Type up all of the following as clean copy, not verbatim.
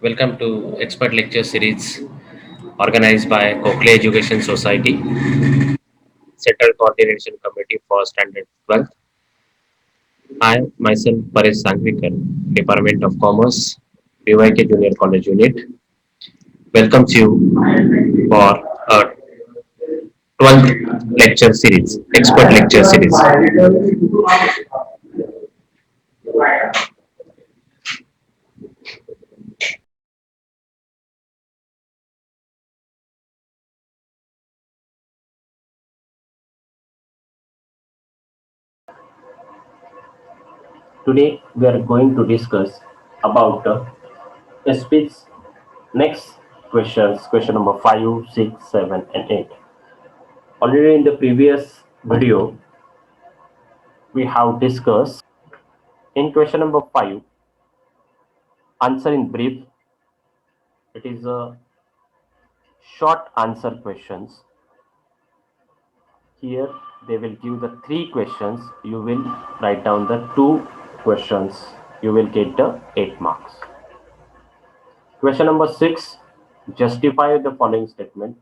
Welcome to Expert Lecture Series organized by Cochlear Education Society, Central Coordination Committee for Standard 12th. I, myself, Paresh Sangvikar, Department of Commerce, BYK Junior College Unit, welcomes you for a 12th lecture series, Expert Lecture Series. Today we are going to discuss about speech next questions, question number 5, 6, 7 and 8. Already in the previous video, we have discussed in question number 5, answer in brief. It is a short answer questions. Here they will give the 3 questions. You will write down the 2 questions. You will get the 8 marks. Question number 6, justify the following statement.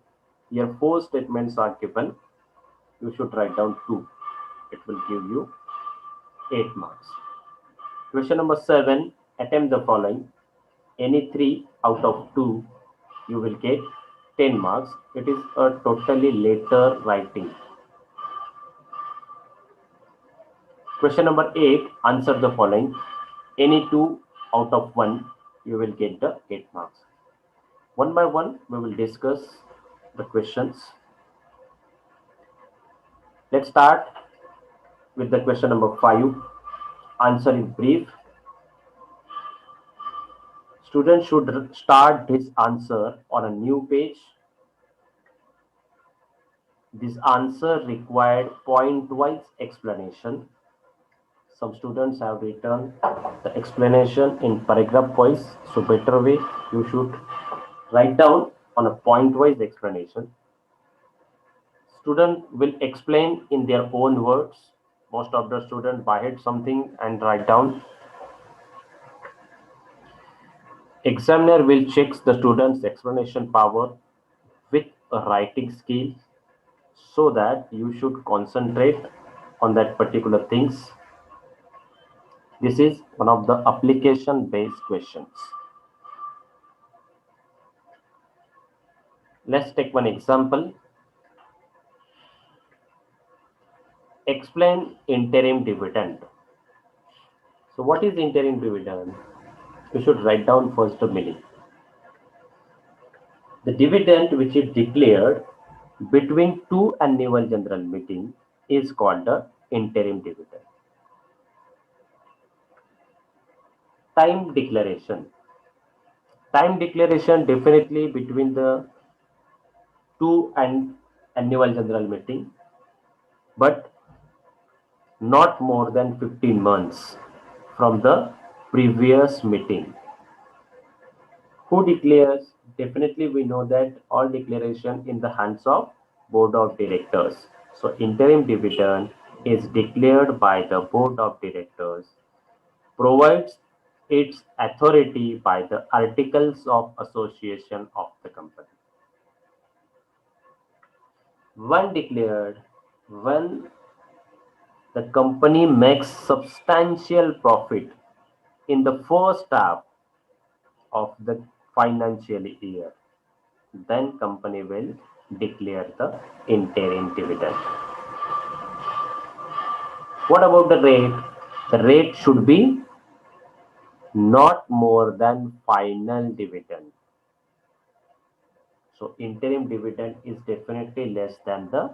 Here 4 statements are given. You should write down 2. It will give you 8 marks. Question number 7, attempt the following. Any 3 out of 2, you will get 10 marks. It is a totally later writing. Question number 8, answer the following. Any 2 out of 1, you will get the 8 marks. One by one, we will discuss the questions. Let's start with the question number 5. Answer in brief. Student should start his answer on a new page. This answer required point-wise explanation. Some students have written the explanation in paragraph wise, so better way you should write down on a point-wise explanation. Student will explain in their own words. Most of the students byhead something and write down. Examiner will check the student's explanation power with a writing skill, so that you should concentrate on that particular things. This is one of the application based questions. Let's take one example. Explain interim dividend. So what is interim dividend? You should write down first the meaning. The dividend which is declared between two annual general meeting is called the interim dividend. Time declaration. Time declaration definitely between the two and annual general meeting, but not more than 15 months from the previous meeting. Who declares? Definitely we know that all declaration in the hands of board of directors. So interim dividend is declared by the board of directors, provides its authority by the articles of association of the company. When declared, when the company makes substantial profit in the first half of the financial year, then company will declare the interim dividend. What about the rate? The rate should be not more than final dividend. So interim dividend is definitely less than the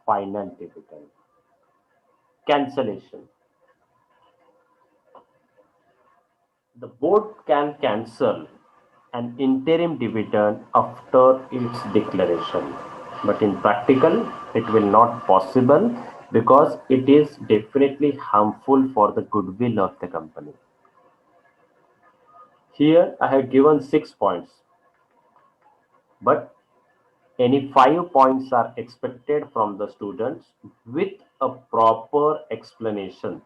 final dividend. Cancellation. The board can cancel an interim dividend after its declaration, but in practical it will not possible because it is definitely harmful for the goodwill of the company. Here I have given 6 points, but any 5 points are expected from the students with a proper explanation.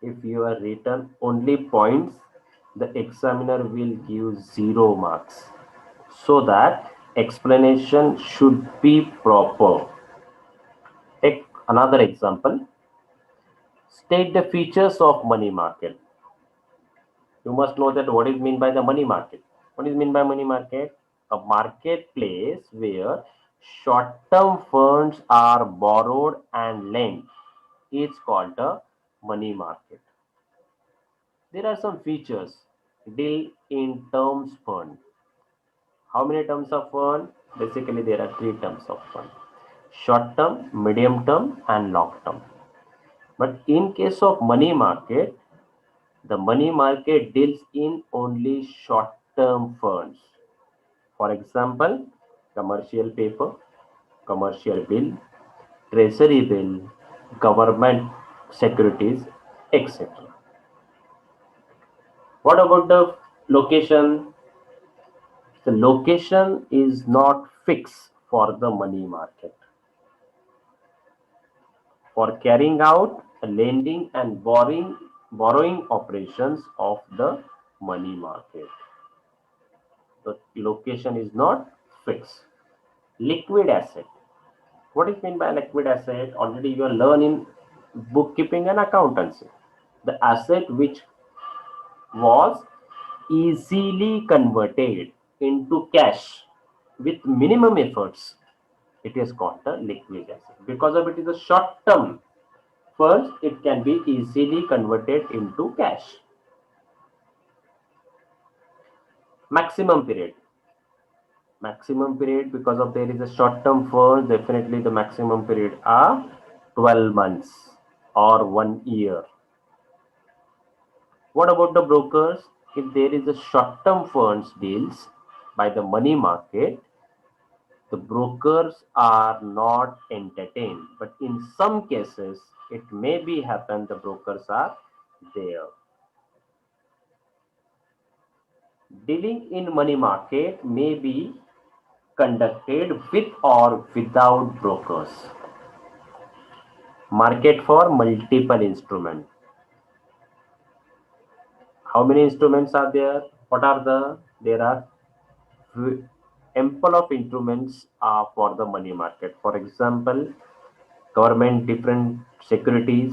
If you are written only points, the examiner will give 0 marks. So that explanation should be proper. Take another example. State the features of money market. You must know that what is meant by the money market. What is meant by money market? A marketplace where short-term funds are borrowed and lent is called a money market. There are some features. Deal in terms fund. How many terms of fund? Basically, there are three terms of fund: short term, medium term, and long term. But in case of money market, the money market deals in only short term funds. For example, commercial paper, commercial bill, treasury bill, government securities, etc. What about the location? The location is not fixed for the money market. For carrying out lending and borrowing operations of the money market, the location is not fixed. Liquid asset. What is meant by liquid asset? Already you are learning bookkeeping and accountancy. The asset which was easily converted into cash with minimum efforts, it is called the liquid asset. Because of it is a short term funds, it can be easily converted into cash. Maximum period. Maximum period, because of there is a short term funds, definitely the maximum period are 12 months or 1 year. What about the brokers? If there is a short term funds deals by the money market, the brokers are not entertained. But in some cases, it may be happen the brokers are there. Dealing in money market may be conducted with or without brokers. Market for multiple instruments. How many instruments are there? What are the? There are ample of instruments for the money market. For example, government different securities,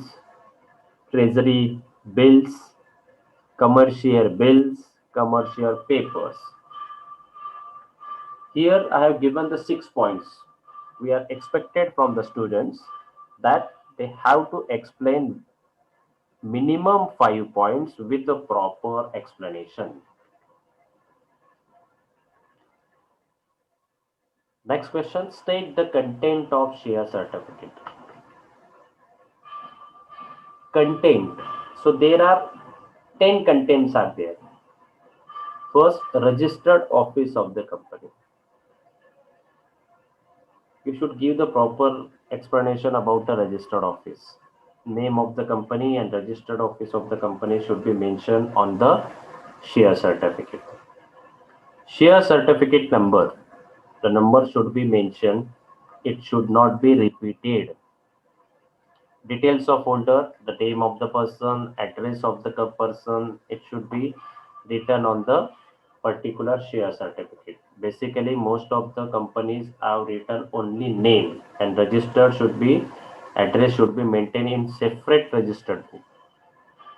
treasury bills, commercial bills, commercial papers. Here I have given the 6 points. We are expected from the students that they have to explain minimum 5 points with the proper explanation. Next question, state the content of share certificate. Content. So there are 10 contents are there. First, registered office of the company. You should give the proper explanation about the registered office. Name of the company and registered office of the company should be mentioned on the share certificate. Share certificate number. The number should be mentioned. It should not be repeated. Details of holder, the name of the person, address of the person, it should be written on the particular share certificate. Basically, most of the companies have written only name, and registered should be, address should be maintained in separate registered book.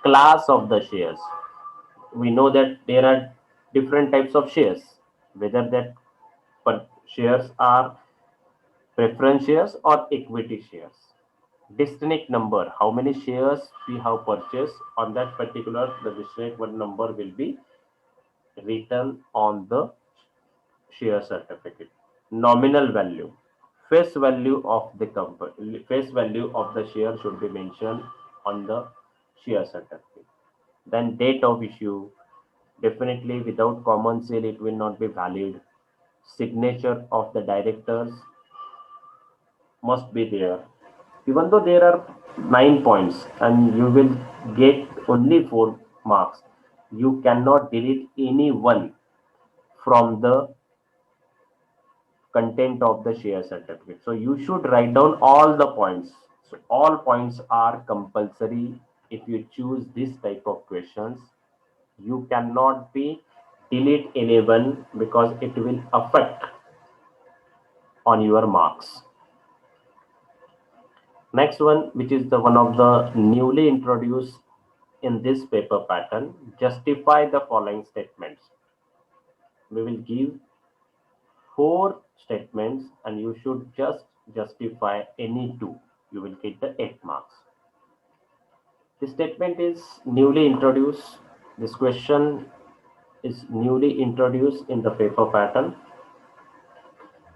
Class of the shares. We know that there are different types of shares, whether that shares are preference shares or equity shares. Distinct number, how many shares we have purchased on that particular, the distinct one number will be written on the share certificate. Nominal value, face value of the company, face value of the share should be mentioned on the share certificate. Then date of issue, definitely without common sale it will not be valid. Signature of the directors must be there. Even though there are 9 points and you will get only 4 marks, you cannot delete any one from the content of the share certificate. So you should write down all the points. So all points are compulsory if you choose this type of questions, you cannot be delete 11 because it will affect on your marks. Next one, which is the one of the newly introduced in this paper pattern, justify the following statements. We will give four statements and you should just justify any two. You will get the 8 marks. This statement is newly introduced. This question is newly introduced in the paper pattern.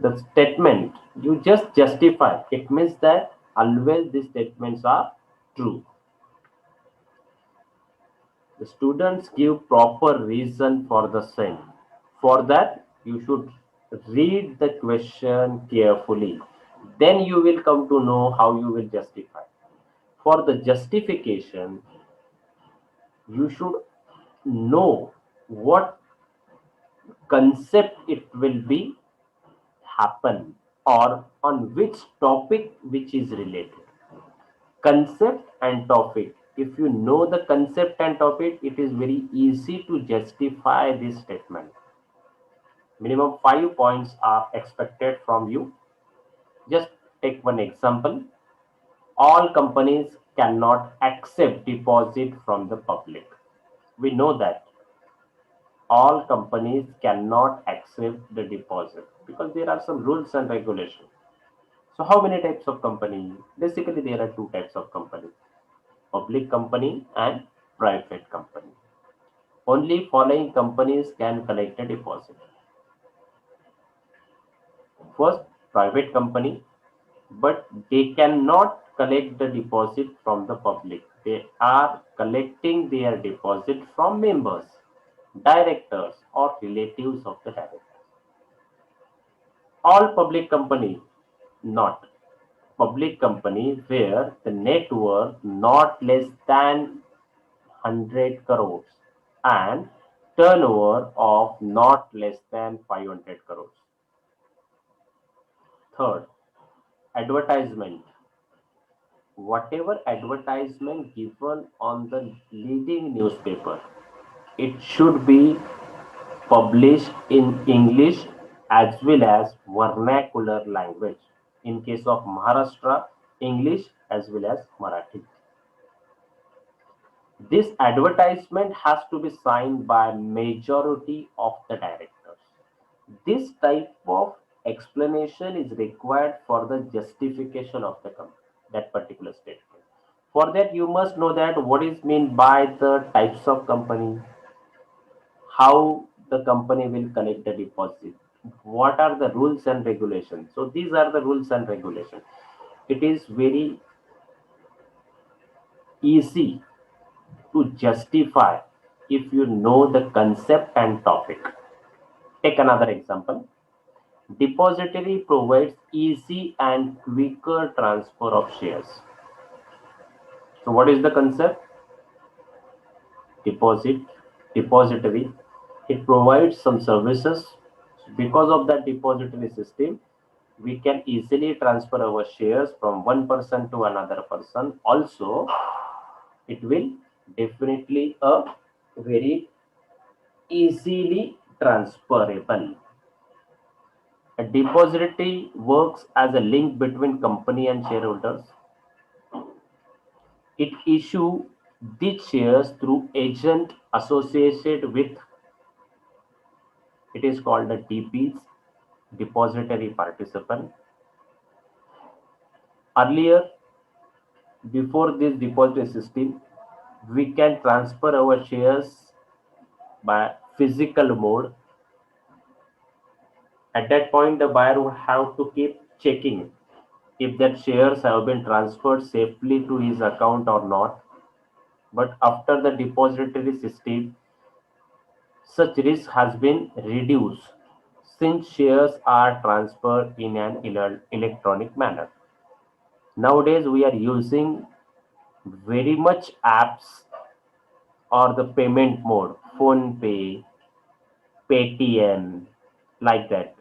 The statement you just justify, it means that always these statements are true. The students give proper reason for the same. For that, you should read the question carefully. Then you will come to know how you will justify. For the justification, you should know what concept it will be happen or on which topic which is related. Concept and topic. If you know the concept and topic, it is very easy to justify this statement. Minimum 5 points are expected from you. Just take one example. All companies cannot accept deposit from the public. We know that all companies cannot accept the deposit because there are some rules and regulations. So how many types of company? Basically, there are two types of company: public company and private company. Only following companies can collect a deposit. First, private company, but they cannot collect the deposit from the public. They are collecting their deposit from members, directors, or relatives of the director. All public company, not public company where the net worth not less than 100 crores and turnover of not less than 500 crores. Third, advertisement. Whatever advertisement given on the leading newspaper, it should be published in English as well as vernacular language. In case of Maharashtra, English as well as Marathi. This advertisement has to be signed by majority of the directors. This type of explanation is required for the justification of the that particular statement. For that, you must know that what is meant by the types of company, how the company will collect the deposit, what are the rules and regulations. So these are the rules and regulations. It is very easy to justify if you know the concept and topic. Take another example. Depository provides easy and quicker transfer of shares. So what is the concept? Depository. It provides some services. Because of that depository system, we can easily transfer our shares from one person to another person. Also, it will definitely a very easily transferable. A depository works as a link between company and shareholders. It issues these shares through agent associated with, it is called the DPs, depository participant. Earlier, before this depository system, we can transfer our shares by physical mode. At that point, the buyer would have to keep checking if that shares have been transferred safely to his account or not. But after the depository system, such risk has been reduced since shares are transferred in an electronic manner. Nowadays, we are using very much apps or the payment mode, phone pay, Paytm, like that.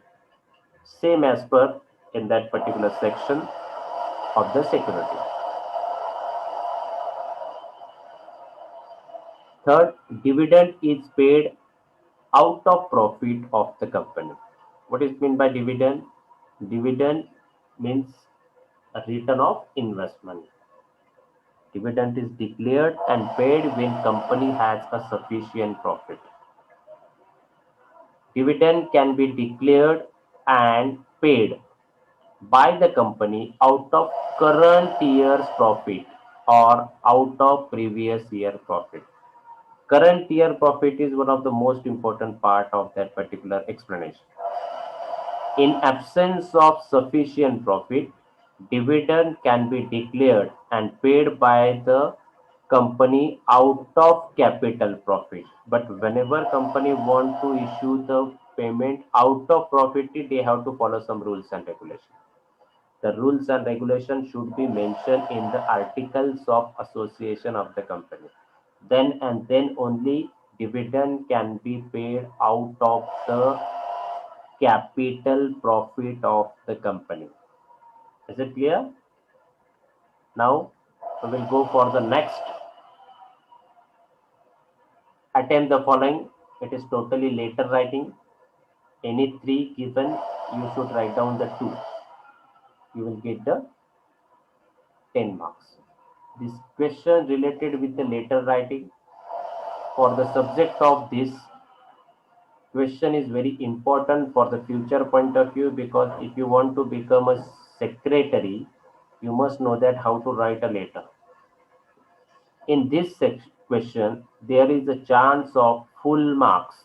Same as per in that particular section of the security. Third, dividend is paid out of profit of the company. What is meant by dividend? Dividend means a return of investment. Dividend is declared and paid when company has a sufficient profit. Dividend can be declared and paid by the company out of current year's profit or out of previous year profit. Current year profit is one of the most important part of that particular explanation. In absence of sufficient profit, dividend can be declared and paid by the company out of capital profit. But whenever company want to issue the payment out of profit, they have to follow some rules and regulations. The rules and regulations should be mentioned in the articles of association of the company. Then and then only dividend can be paid out of the capital profit of the company. Is it clear? Now we will go for the next. Attempt the following. It is totally letter writing. Any three given, you should write down the two. You will get the 10 marks. This question related with the letter writing for the subject of this question is very important for the future point of view, because if you want to become a secretary, you must know that how to write a letter. In this question, there is a chance of full marks.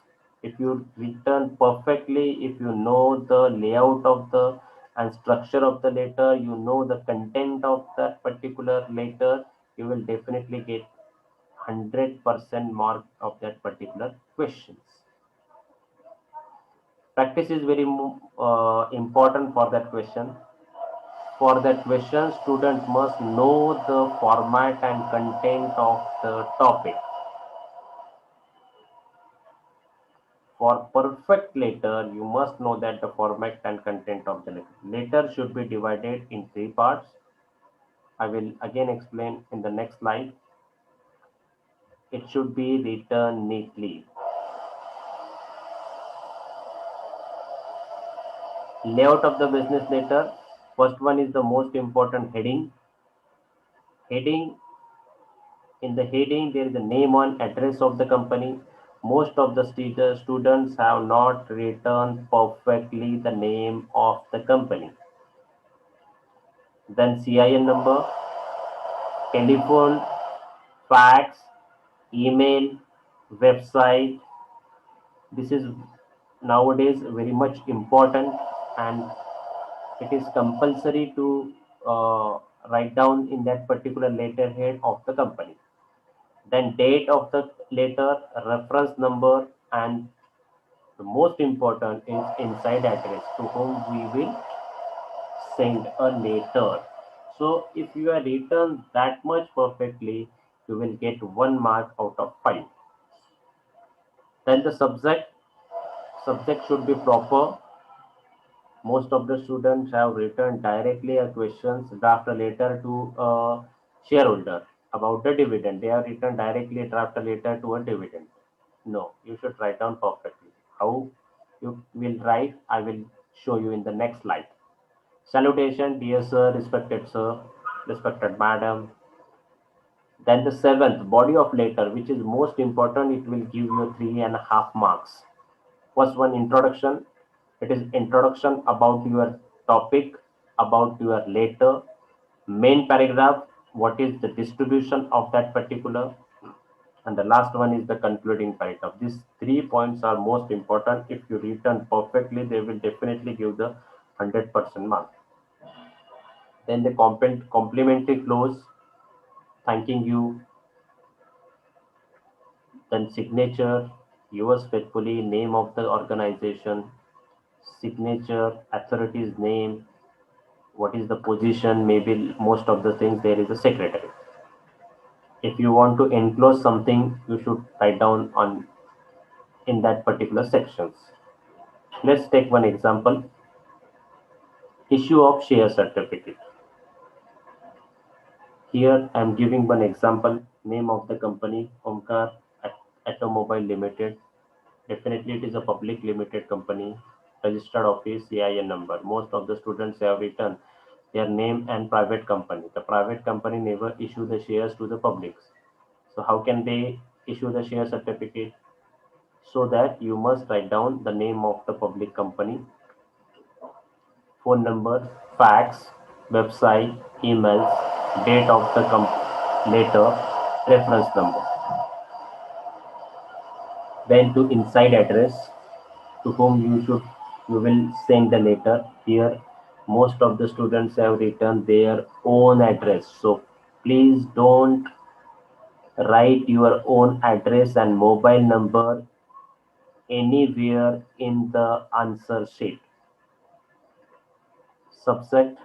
If you return perfectly, if you know the layout of the and structure of the letter, you know the content of that particular letter, you will definitely get 100% mark of that particular questions. Practice is very important for that question. For that question, student must know the format and content of the topic. For perfect letter, you must know that the format and content of the letter. Letter should be divided in three parts. I will again explain in the next slide. It should be written neatly. Layout of the business letter. First one is the most important heading. Heading. In the heading, there is the name and address of the company. Most of the students have not written perfectly the name of the company. Then CIN number, telephone, fax, email, website. This is nowadays very much important, and it is compulsory to write down in that particular letterhead of the company. Then date of the letter, reference number, and the most important is inside address to whom we will send a letter. So if you are written that much perfectly, you will get 1 mark out of 5. Then the subject should be proper. Most of the students have written directly a questions, draft a letter to a shareholder about the dividend. They have written directly draft a letter to a dividend. No, you should write down perfectly. How you will write, I will show you in the next slide. Salutation, dear sir, respected madam. Then the seventh, body of letter, which is most important, it will give you 3.5 marks. First one, introduction. It is introduction about your topic, about your letter. Main paragraph, what is the distribution of that particular, and the last one is the concluding paragraph. These 3 points are most important. If you written perfectly, they will definitely give the 100% mark. Then the complimentary clause, thanking you. Then signature, yours faithfully, name of the organization, signature, authority's name, what is the position, maybe most of the things there is a secretary. If you want to enclose something, you should write down on in that particular sections. Let's take one example. Issue of share certificate. Here I am giving one example. Name of the company, Omkar Automobile Limited. Definitely, it is a public limited company. Registered office, EIN number. Most of the students have written their name and private company. The private company never issue the shares to the public. So how can they issue the share certificate? So that you must write down the name of the public company, phone number, fax, website, emails, date of the letter, reference number. Then to inside address to whom you will send the letter. Here most of the students have written their own address. So please don't write your own address and mobile number anywhere in the answer sheet. Subject,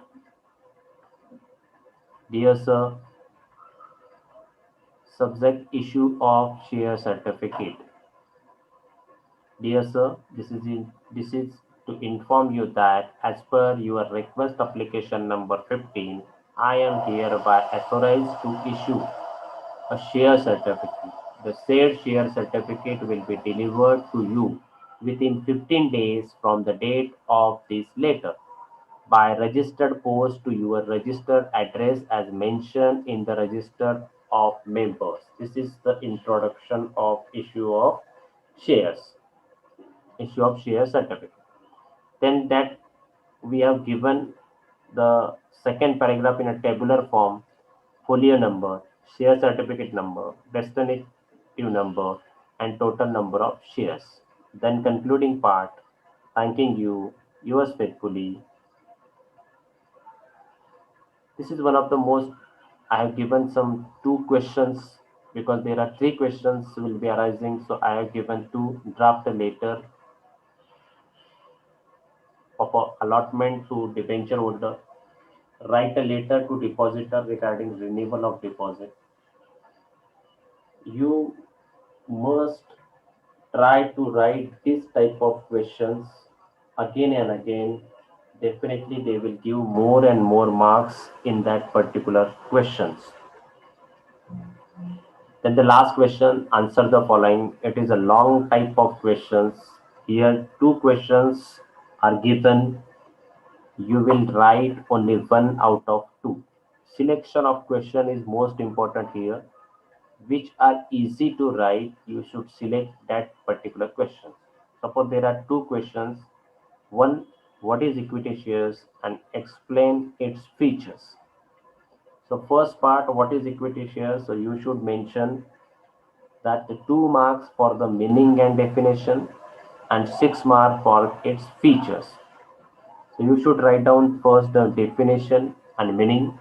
dear sir, subject issue of share certificate. Dear sir, this is to inform you that as per your request application number 15, I am hereby authorized to issue a share certificate. The said share certificate will be delivered to you within 15 days from the date of this letter by registered post to your registered address as mentioned in the register of members. This is the introduction of shares, issue of share certificate. Then that we have given the second paragraph in a tabular form, folio number, share certificate number, destination number, and total number of shares. Then concluding part, thanking you, yours faithfully. This is one of the most, I have given some two questions because there are three questions will be arising. So I have given two draft letter of allotment to debenture holder, write a letter to depositor regarding renewal of deposit. You must try to write this type of questions again and again. Definitely they will give more and more marks in that particular questions. Then the last question, answer the following. It is a long type of questions. Here two questions are given. You will write only one out of two. Selection of question is most important here. Which are easy to write, you should select that particular question. Suppose there are two questions. One, what is equity shares and explain its features. So first part, what is equity shares? So you should mention that the 2 marks for the meaning and definition and 6 marks for its features. So you should write down first the definition and meaning.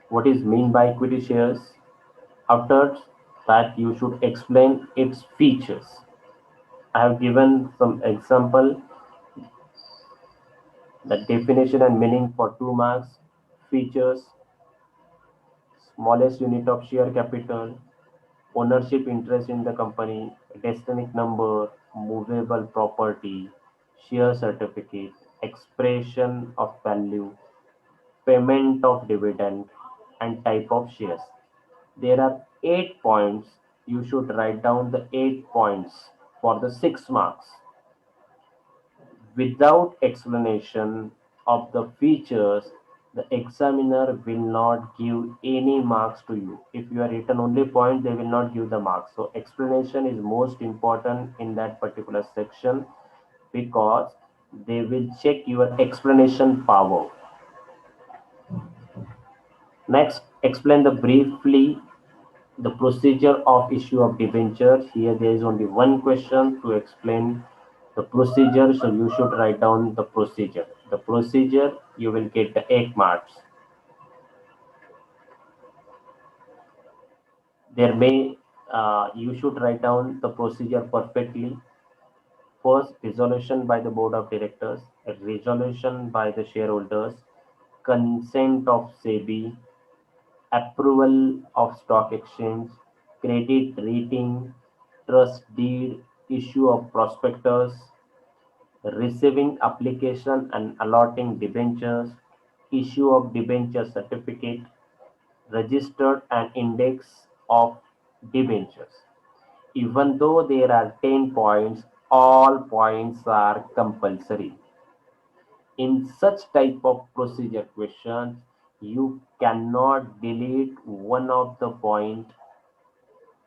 What is mean by equity shares? After that, you should explain its features. I have given some example, the definition and meaning for 2 marks, features, smallest unit of share capital, ownership interest in the company, destiny number, movable property, share certificate, expression of value, payment of dividend, and type of shares. There are 8 points. You should write down the 8 points for the 6 marks. Without explanation of the features, the examiner will not give any marks to you. If you are written only point, they will not give the marks. So explanation is most important in that particular section because they will check your explanation power. Next, explain the briefly the procedure of issue of debenture. Here there is only one question to explain the procedure, so you should write down the procedure. The procedure, you will get the 8 marks. There may you should write down the procedure perfectly. First, resolution by the board of directors, a resolution by the shareholders, consent of SEBI, approval of stock exchange, credit rating, trust deed, issue of prospectus, receiving application and allotting debentures, issue of debenture certificate, registered and index of debentures. Even though there are 10 points, all points are compulsory. In such type of procedure questions, you cannot delete one of the point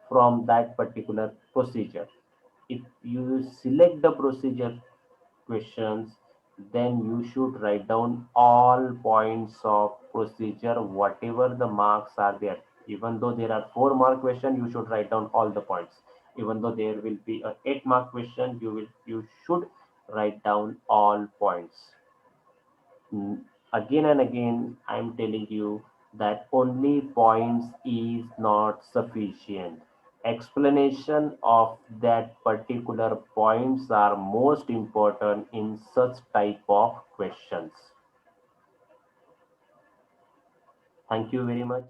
from that particular procedure. If you select the procedure questions, then you should write down all points of procedure, whatever the marks are there. Even though there are 4 mark question, you should write down all the points. Even though there will be a 8 mark question, you should write down all points. Again and again, I'm telling you that only points is not sufficient. Explanation of that particular points are most important in such type of questions. Thank you very much.